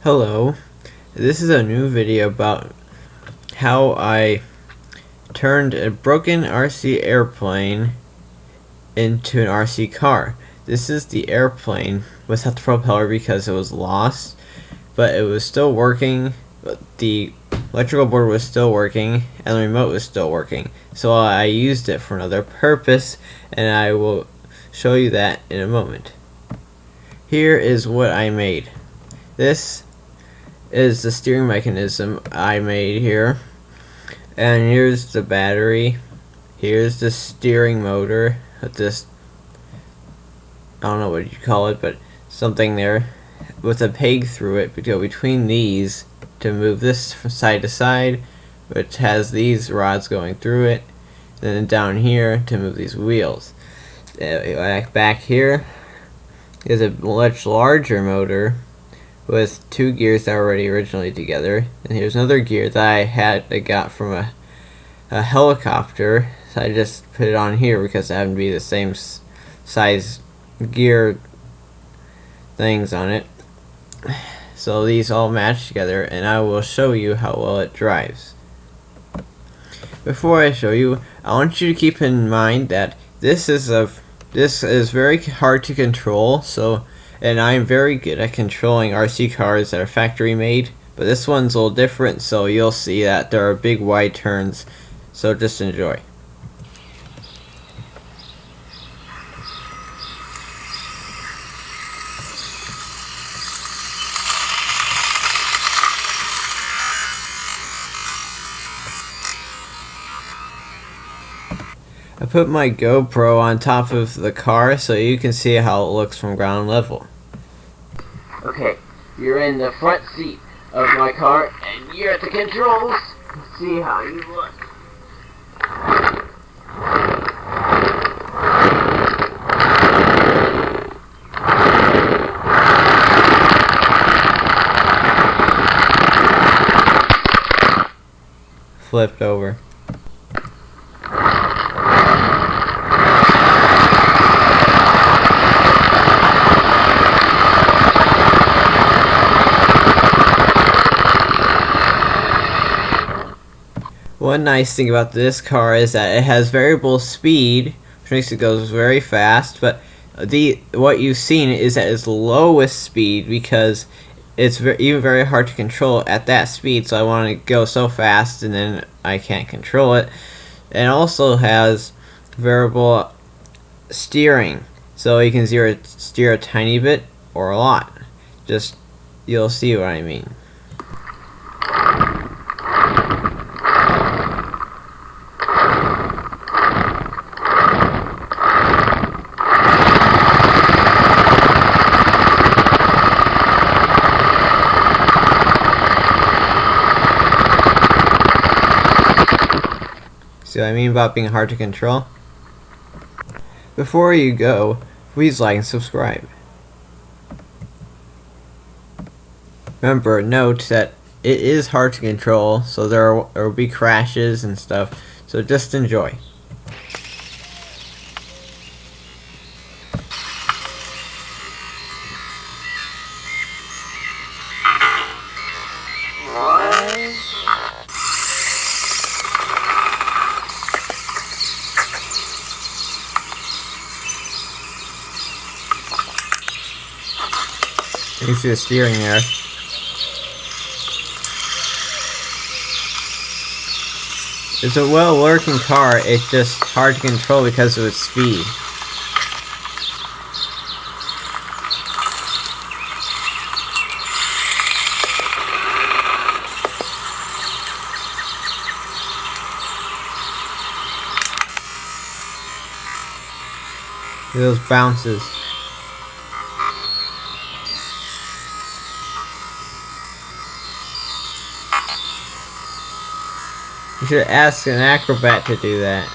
Hello, this is a new video about how I turned a broken RC airplane into an RC car. This is the airplane without the propeller because it was lost, but it was still working. The electrical board was still working and the remote was still working. So I used it for another purpose, and I will show you that in a moment. Here is what I made. This is the steering mechanism I made here, and here's the battery. Here's the steering motor with this, I don't know what you call it, but something there with a peg through it to go between these to move this from side to side, which has these rods going through it, and then down here to move these wheels. Back here is a much larger motor with two gears that are already originally together, and here's another gear that I got from a helicopter, so I just put it on here because it happened to be the same size gear things on it. So these all match together, and I will show you how well it drives. Before I show you, I want you to keep in mind that this is very hard to control, and I'm very good at controlling RC cars that are factory made, but this one's a little different, so you'll see that there are big wide turns, so just enjoy. I put my GoPro on top of the car so you can see how it looks from ground level. Okay, you're in the front seat of my car and you're at the controls. Let's see how you look. Flipped over. One nice thing about this car is that it has variable speed, which makes it go very fast, but what you've seen is at its lowest speed because it's very hard to control at that speed, so I want to go so fast and then I can't control it. And it also has variable steering, so you can steer a tiny bit or a lot. You'll see what I mean. See what I mean about being hard to control? Before you go, please like and subscribe. Remember, note that it is hard to control, so there will be crashes and stuff, so just enjoy. You can see the steering there. It's a well-working car, it's just hard to control because of its speed. Those bounces. You should ask an acrobat to do that.